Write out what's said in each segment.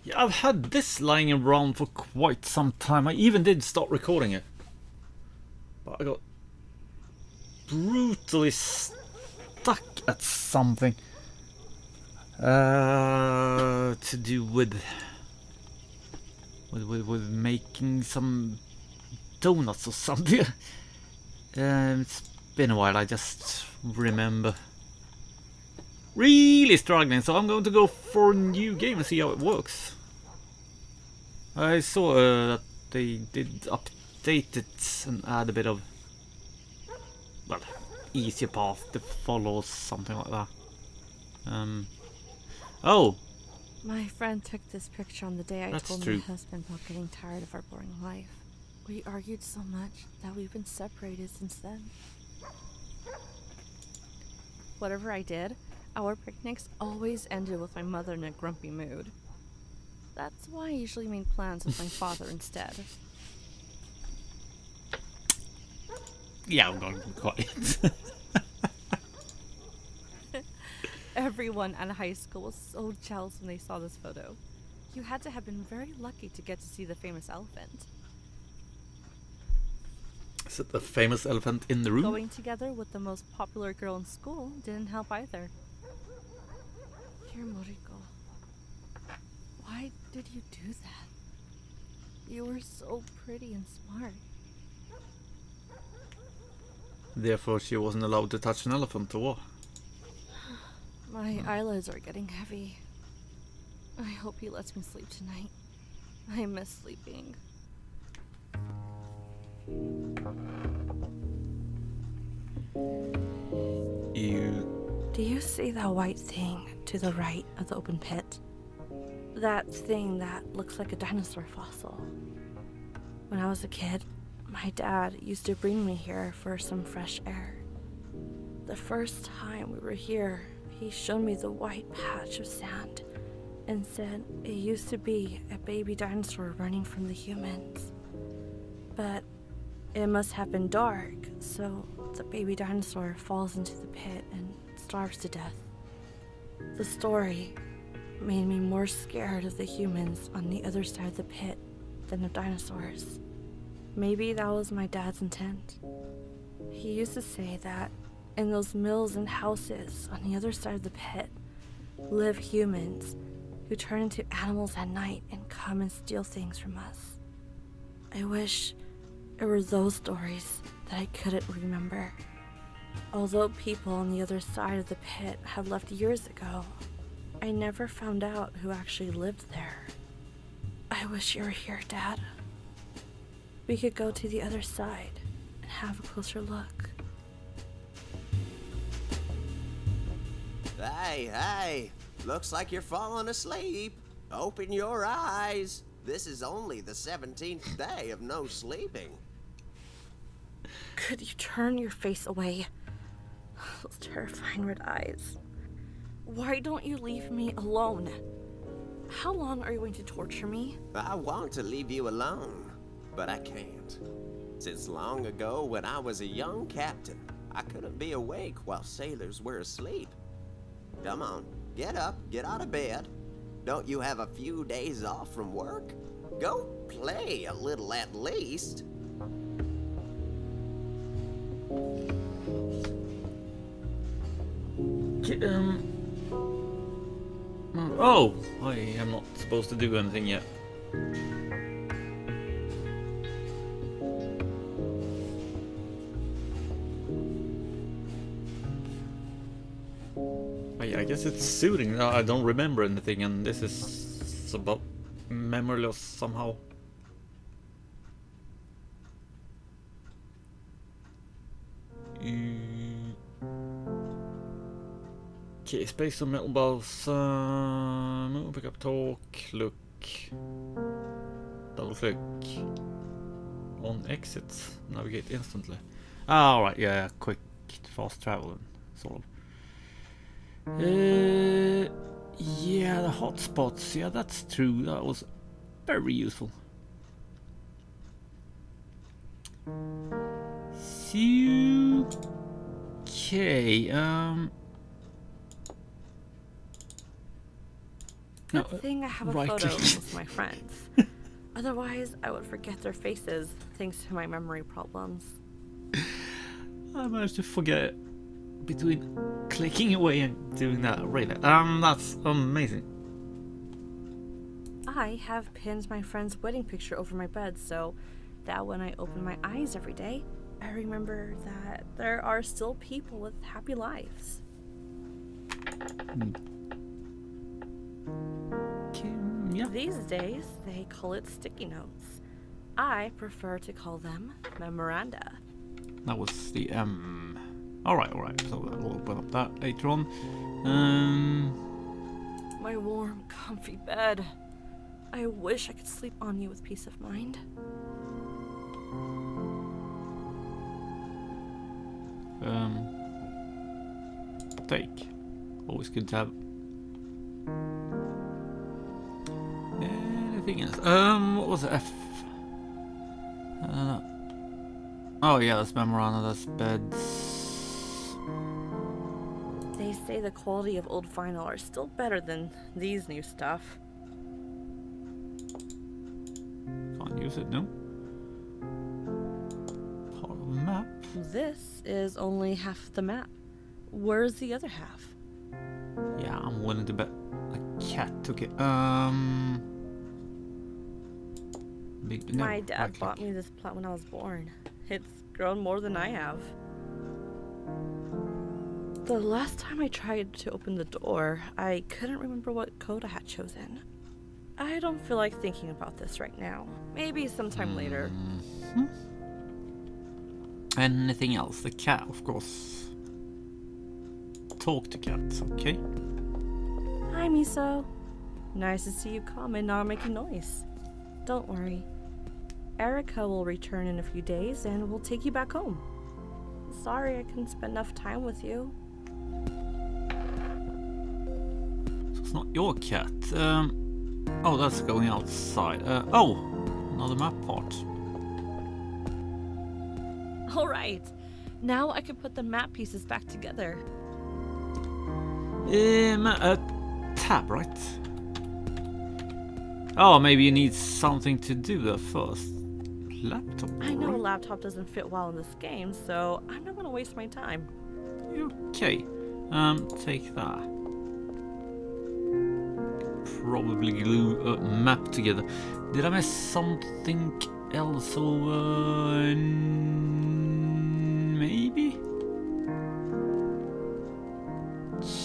Yeah, I've had this lying around for quite some time. I even did start recording it. But I got brutally stuck at something. To do with making some donuts or something. It's been a while, I just remember. Really struggling, so I'm going to go for a new game and see how it works. I saw that they did update it and add a bit of, well, easier path to follow or something like that. Oh, My friend took this picture on the day I That's told true. my husband about getting tired of our boring life. We argued so much that we've been separated since then. Whatever I did, our picnics always ended with my mother in a grumpy mood. That's why I usually made plans with my father instead. yeah, I'm going to be quiet. Everyone at high school was so jealous when they saw this photo. You had to have been very lucky to get to see the famous elephant. Is it the famous elephant in the room? Going together with the most popular girl in school didn't help either. Dear Moriko, why did you do that? You were so pretty and smart. Therefore, she wasn't allowed to touch an elephant, or what? My eyelids are getting heavy. I hope he lets me sleep tonight. I miss sleeping. Do you see that white thing to the right of the open pit? That thing that looks like a dinosaur fossil. When I was a kid, my dad used to bring me here for some fresh air. The first time we were here, he showed me the white patch of sand and said it used to be a baby dinosaur running from the humans. But it must have been dark, so the baby dinosaur falls into the pit and starves to death. The story made me more scared of the humans on the other side of the pit than of dinosaurs. Maybe that was my dad's intent. He used to say that in those mills and houses on the other side of the pit live humans who turn into animals at night and come and steal things from us. I wish it were those stories that I couldn't remember. Although people on the other side of the pit had left years ago, I never found out who actually lived there. I wish you were here, Dad. We could go to the other side and have a closer look. Hey, looks like you're falling asleep. Open your eyes. This is only the 17th day of no sleeping. Could you turn your face away? Those terrifying red eyes. Why don't you leave me alone? How long are you going to torture me? I want to leave you alone, but I can't. Since long ago, when I was a young captain, I couldn't be awake while sailors were asleep. Come on, get up, get out of bed. Don't you have a few days off from work? Go play a little at least. Oh, I am not supposed to do anything yet. I guess it's soothing. I don't remember anything, and this is about memory loss somehow. Okay, space on metal balls. Move, pick up, talk, look, double click. On exit, navigate instantly. Ah, alright, yeah, quick, fast travel, sort of. Yeah, the hotspots. Yeah, that's true. That was very useful. Okay. Good No, thing I have a right photo click. with my friends. Otherwise, I would forget their faces thanks to my memory problems. I managed to forget between clicking away and doing that. Really, that's amazing. I have pinned my friend's wedding picture over my bed so that when I open my eyes every day, I remember that there are still people with happy lives. Yeah. These days, they call it sticky notes. I prefer to call them memoranda. That was the Alright, so we'll open up that later on. My warm, comfy bed. I wish I could sleep on you with peace of mind. Take. Always good to have. Anything else? What was it? F. Oh yeah, that's memoranda. That's beds. They say the quality of old vinyl are still better than these new stuff. Can't use it, no. Part of the map. This is only half the map. Where's the other half? Yeah, I'm willing to bet a cat took it. Big, no, My dad right bought click. me this plant when I was born. It's grown more than I have. The last time I tried to open the door, I couldn't remember what code I had chosen. I don't feel like thinking about this right now. Maybe sometime later. Anything else? The cat, of course. Talk to cats, okay? Hi, Miso. Nice to see you come and not making noise. Don't worry. Erica will return in a few days and we'll take you back home. Sorry I couldn't spend enough time with you. So it's not your cat. Oh, that's going outside. Oh, another map part. Alright. Now I can put the map pieces back together. Tab, right? Oh, maybe you need something to do that first. Laptop. I know a right? laptop doesn't fit well in this game, so I'm not gonna waste my time. Okay. Take that. Probably glue a map together. Did I miss something else over? Maybe?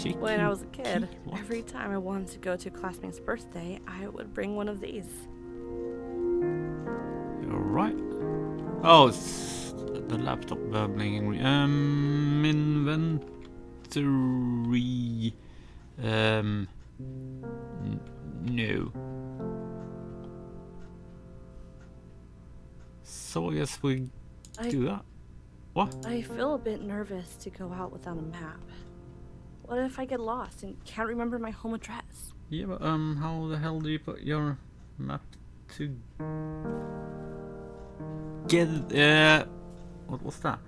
Chicken When I was a kid, key? What? every time I wanted to go to a classmate's birthday, I would bring one of these. You're right. Oh, it's the laptop bubbling. Inventory. No. So I guess we do that. What? I feel a bit nervous to go out without a map. What if I get lost and can't remember my home address? Yeah, but how the hell do you put your map to get? What was that?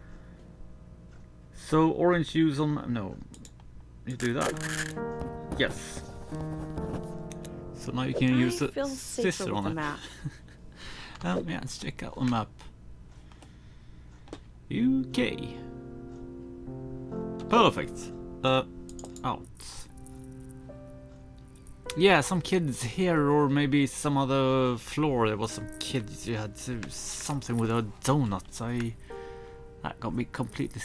So orange juice on no, you do that. Yes. So now you can use I the feel safer scissor with on the it. map. Yeah, let's check out the map. UK. Perfect. Out. Yeah, some kids here, or maybe some other floor. There was some kids. You had to something with a donut. That got me completely.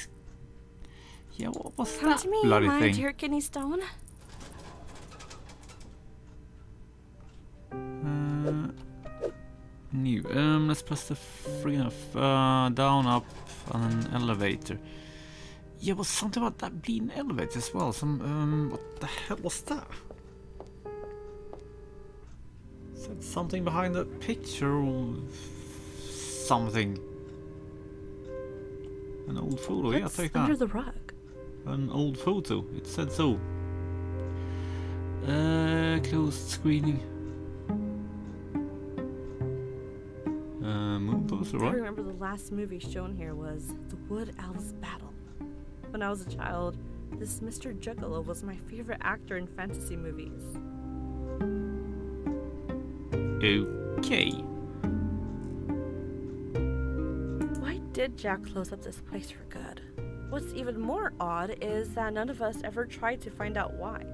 Yeah, what was Come that to me, bloody my thing? dear kidney stone. New. Let's press the down, up, on an elevator. Yeah, was something about that being an elevator as well. Some what the hell was that? Said something behind the picture or something. An old photo. Yeah, What's take under that. the rug? An old photo. It said so. Closed screening. Moon poster, I right? remember the last movie shown here was The Wood Elves Battle. When I was a child, this Mr. Juggalo was my favorite actor in fantasy movies. Okay. Why did Jack close up this place for good? What's even more odd is that none of us ever tried to find out why.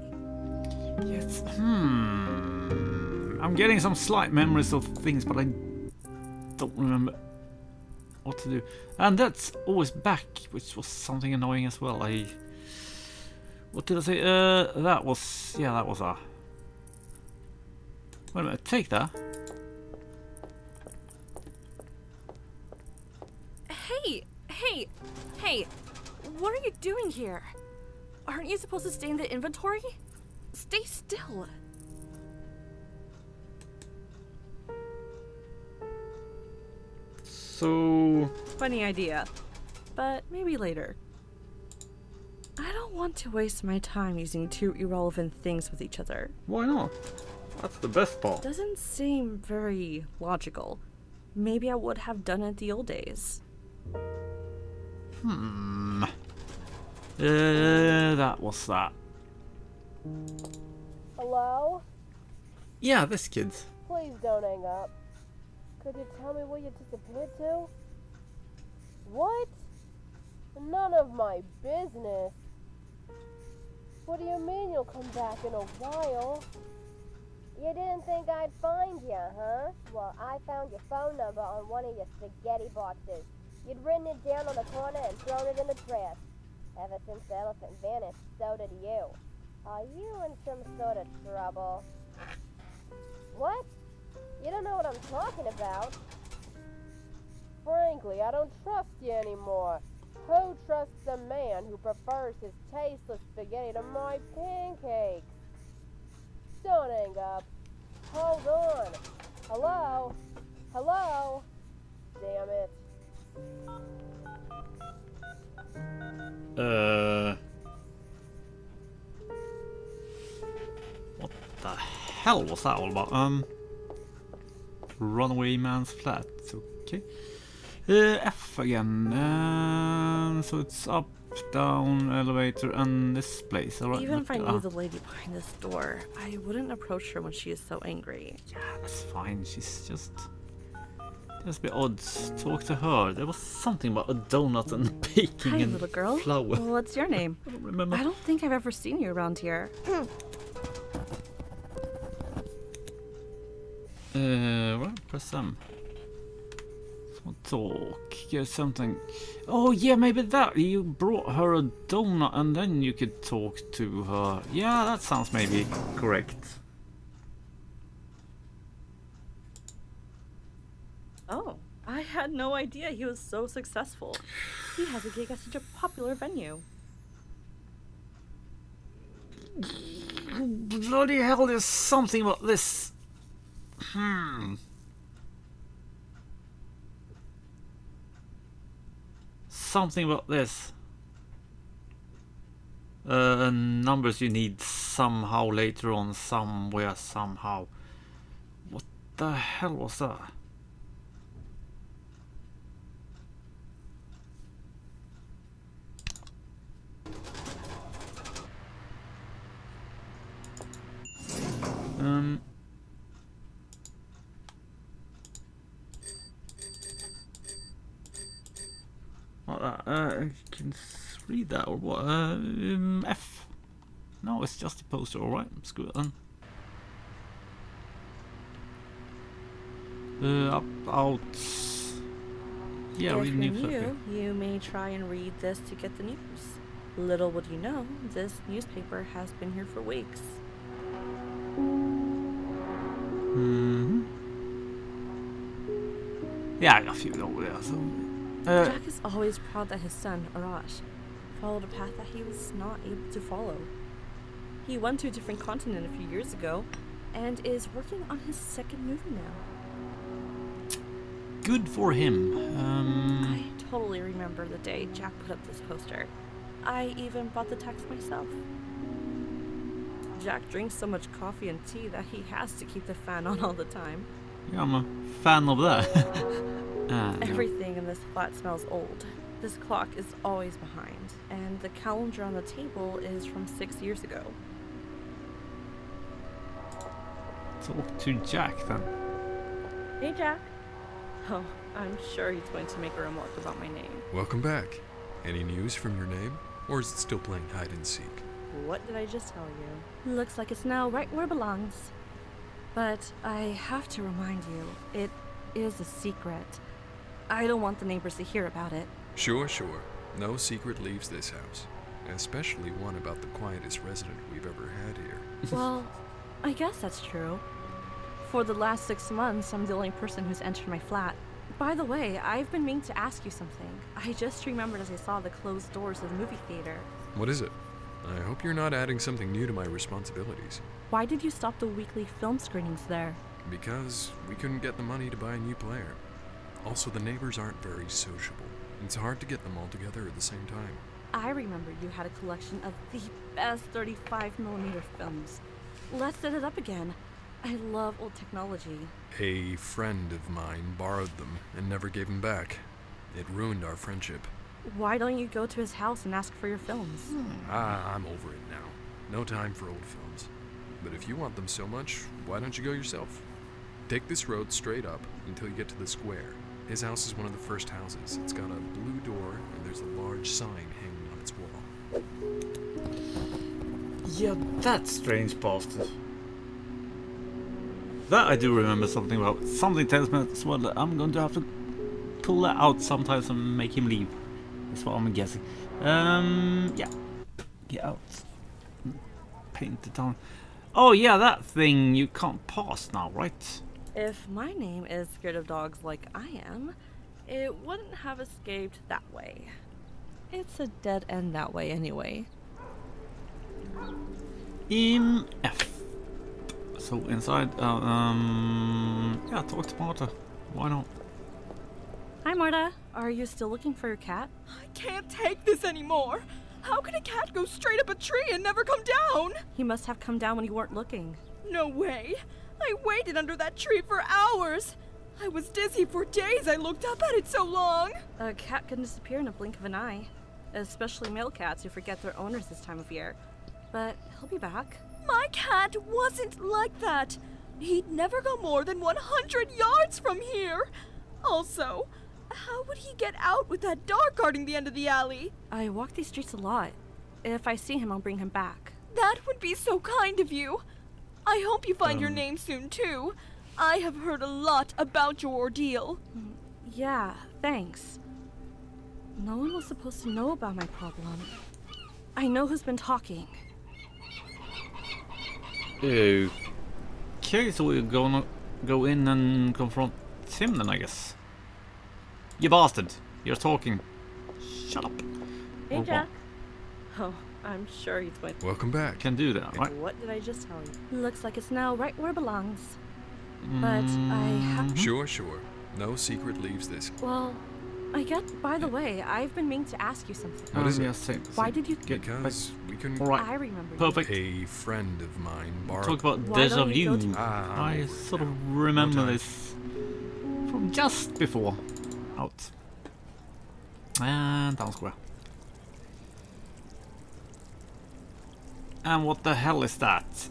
Yes. I'm getting some slight memories of things, but I don't remember what to do. And that's always back, which was something annoying as well. What did I say? That was... Yeah, that was a... Wait a minute, take that. Hey! What are you doing here? Aren't you supposed to stay in the inventory? Stay still. So... Funny idea, but maybe later. I don't want to waste my time using two irrelevant things with each other. Why not? That's the best part. Doesn't seem very logical. Maybe I would have done it the old days. That was that. Hello? Yeah, this kid. Please don't hang up. Could you tell me where you disappeared to? What? None of my business. What do you mean you'll come back in a while? You didn't think I'd find you, huh? Well, I found your phone number on one of your spaghetti boxes. You'd written it down on the corner and thrown it in the trash. Ever since the elephant vanished, so did you. Are you in some sort of trouble? What? You don't know what I'm talking about? Frankly, I don't trust you anymore. Who trusts a man who prefers his tasteless spaghetti to my pancakes? Don't hang up. Hold on. Hello? Hello? Damn it. What the hell was that all about? Runaway man's flat. Okay. F again. So it's up, down, elevator, and this place. All right. Even if I knew the lady behind this door, I wouldn't approach her when she is so angry. Yeah, that's fine. She's just a bit odd. Talk to her. There was something about a donut and baking Hi, and little girl. flour. What's your name? I don't remember. I don't think I've ever seen you around here. Well, press M. So talk. Get something. Oh yeah, maybe that. You brought her a donut and then you could talk to her. Yeah, that sounds maybe correct. Oh, I had no idea he was so successful. He has a gig at such a popular venue. Bloody hell, there's something about this. Something about this. Numbers you need somehow later on, somewhere, somehow. What the hell was that? What that? I can read that or what? F. No, it's just a poster. All right, screw it then. Up, out. Yeah, If read you're newspaper. new, you may try and read this to get the news. Little would you know, this newspaper has been here for weeks. Yeah, I got a few over there. So, Jack is always proud that his son, Arash, followed a path that he was not able to follow. He went to a different continent a few years ago and is working on his second movie now. good for him. I totally remember the day Jack put up this poster. I even bought the text myself. Jack drinks so much coffee and tea that he has to keep the fan on all the time. Yeah, I'm a fan of that. No. Everything in this flat smells old. This clock is always behind, and the calendar on the table is from 6 years ago. talk to Jack then. Hey, Jack. Oh, I'm sure he's going to make a remark about my name. Welcome back. Any news from your name? Or is it still playing hide and seek? What did I just tell you? Looks like it's now right where it belongs. But I have to remind you, it is a secret. I don't want the neighbors to hear about it. Sure. No secret leaves this house. Especially one about the quietest resident we've ever had here. Well, I guess that's true. For the last 6 months, I'm the only person who's entered my flat. By the way, I've been meaning to ask you something. I just remembered as I saw the closed doors of the movie theater. What is it? I hope you're not adding something new to my responsibilities. Why did you stop the weekly film screenings there? Because we couldn't get the money to buy a new player. Also, the neighbors aren't very sociable. It's hard to get them all together at the same time. I remember you had a collection of the best 35mm films. Let's set it up again. I love old technology. A friend of mine borrowed them and never gave them back. It ruined our friendship. Why don't you go to his house and ask for your films? I'm over it now. No time for old films. But if you want them so much, why don't you go yourself? Take this road straight up until you get to the square. His house is one of the first houses. It's got a blue door and there's a large sign hanging on its wall. Yeah, that strange bastard. That I do remember something about. Something tells me as well that I'm going to have to pull that out sometimes and make him leave. That's what I'm guessing. Yeah. Get out. Paint the town. Oh yeah, that thing you can't pass now, right? If my name is scared of dogs like I am, it wouldn't have escaped that way. It's a dead end that way anyway. F. So inside, yeah, talk to Marta. Why not? Hi Marta, are you still looking for your cat? I can't take this anymore. How can a cat go straight up a tree and never come down? He must have come down when you weren't looking. No way. I waited under that tree for hours. I was dizzy for days. I looked up at it so long. A cat can disappear in a blink of an eye, especially male cats who forget their owners this time of year. But he'll be back. My cat wasn't like that. He'd never go more than 100 yards from here. Also, how would he get out with that dog guarding the end of the alley? I walk these streets a lot. If I see him, I'll bring him back. That would be so kind of you. I hope you find your name soon, too. I have heard a lot about your ordeal. Yeah, thanks. No one was supposed to know about my problem. I know who's been talking. Okay, so we're gonna go in and confront him then, I guess. You bastard! You're talking. Shut up. Hey, Or Jack. Oh, I'm sure he's going to. Welcome back. Can do that, right? What did I just tell you? Looks like it's now right where it belongs. But I have. Sure. No secret leaves this. Well, I get. By the way, I've been meaning to ask you something. What is it? Yeah, same. Why did you? Because we couldn't. Alright, I remember. perfect. A friend of mine borrowed. Talk about Why deja don't you vu. go to- I sort of No remember time. this from just before. Out. And down square. And what the hell is that?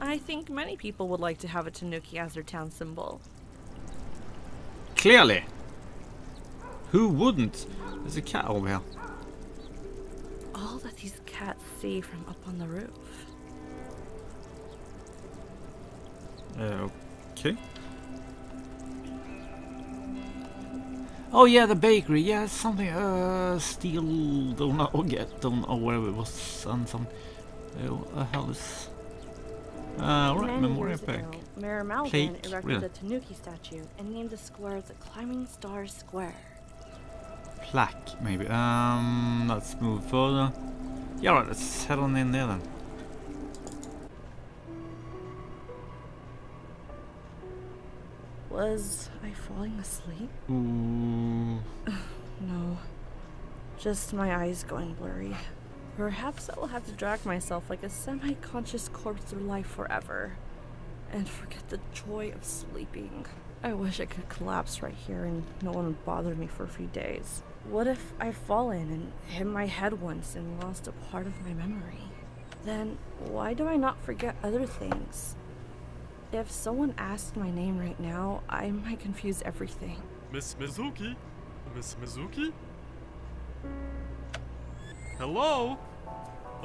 I think many people would like to have a tanuki as their town symbol. Clearly. Who wouldn't? There's a cat over here. All that these cats see from up on the roof. Okay. Oh yeah, the bakery. Yeah, it's something. Steel donut or get donut or whatever it was, and some. What the hell is? Right, Many Memoranda years pack. ago, Mayor Malvin Plate, erected really? a tanuki statue and named the square the Climbing Star Square. Plaque, maybe. Let's move further. Yeah, right. Let's head on in there then. Was I falling asleep? Ooh. No. Just my eyes going blurry. Perhaps I will have to drag myself like a semi-conscious corpse through life forever. And forget the joy of sleeping. I wish I could collapse right here and no one would bother me for a few days. What if I've fallen and hit my head once and lost a part of my memory? Then why do I not forget other things? If someone asked my name right now, I might confuse everything. Miss Mizuki? Miss Mizuki? Hello?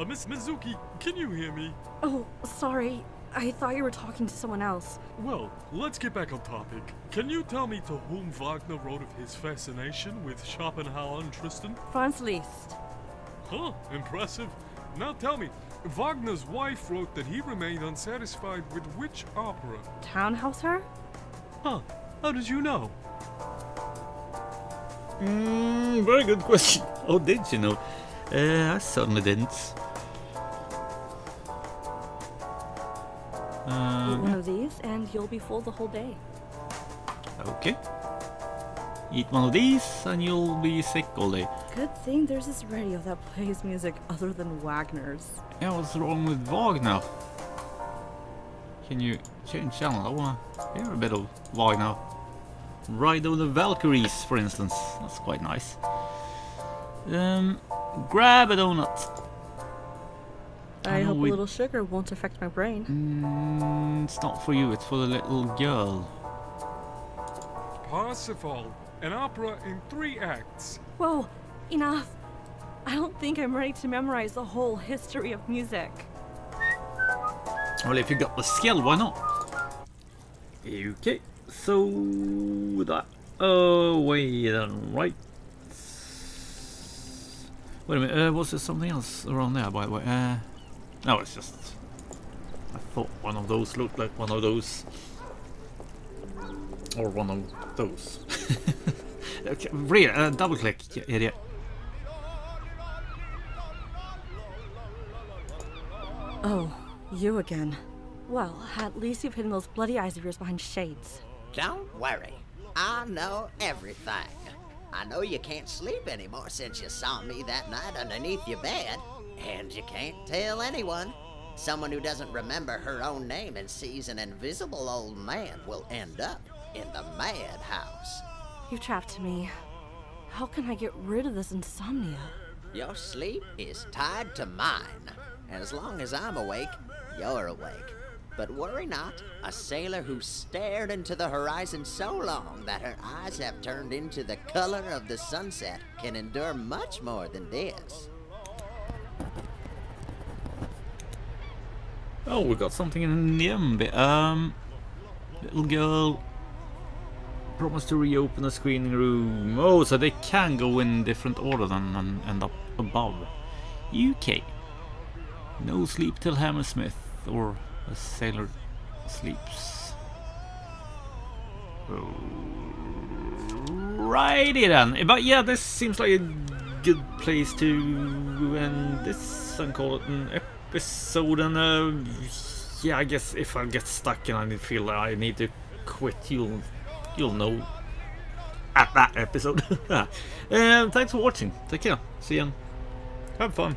Miss Mizuki, can you hear me? Oh, sorry. I thought you were talking to someone else. Well, let's get back on topic. Can you tell me to whom Wagner wrote of his fascination with Schopenhauer and Tristan? Franz Liszt. Huh, impressive. Now tell me, Wagner's wife wrote that he remained unsatisfied with which opera? Tannhäuser? Huh, how did you know? Very good question. Oh, did you know? I certainly didn't. Eat one of these and you'll be full the whole day. Okay. Eat one of these and you'll be sick all day. Good thing there's this radio that plays music other than Wagner's. Yeah, what's wrong with Wagner? Can you change channel? I wanna hear a bit of Wagner. Ride of the Valkyries, for instance. That's quite nice. Grab a donut. I hope a we- little sugar won't affect my brain. It's not for you, it's for the little girl. Parsifal, an opera in 3 acts. Whoa, enough. I don't think I'm ready to memorize the whole history of music. Well, if you got the skill, why not? Okay, so that away then, right? Wait a minute, was there something else around there, by the way? No, it's just... I thought one of those looked like one of those. Or one of those. Okay, read, double click, you idiot. Oh, you again. Well, at least you've hidden those bloody eyes of yours behind shades. Don't worry. I know everything. I know you can't sleep anymore since you saw me that night underneath your bed. And you can't tell anyone. Someone who doesn't remember her own name and sees an invisible old man will end up in the madhouse. You trapped me. How can I get rid of this insomnia? Your sleep is tied to mine. As long as I'm awake, you're awake. But worry not, a sailor who stared into the horizon so long that her eyes have turned into the color of the sunset can endure much more than this. Oh, we got something in the end bit. Little girl promised to reopen the screening room. Oh, so they can go in different order then and end up above. UK. No sleep till Hammersmith or a sailor sleeps. Righty then. But yeah, this seems like a good place to end this and call it an episode. And yeah, I guess if I get stuck and I feel that I need to quit, you'll know at that episode. Thanks for watching. Take care. See you. Have fun.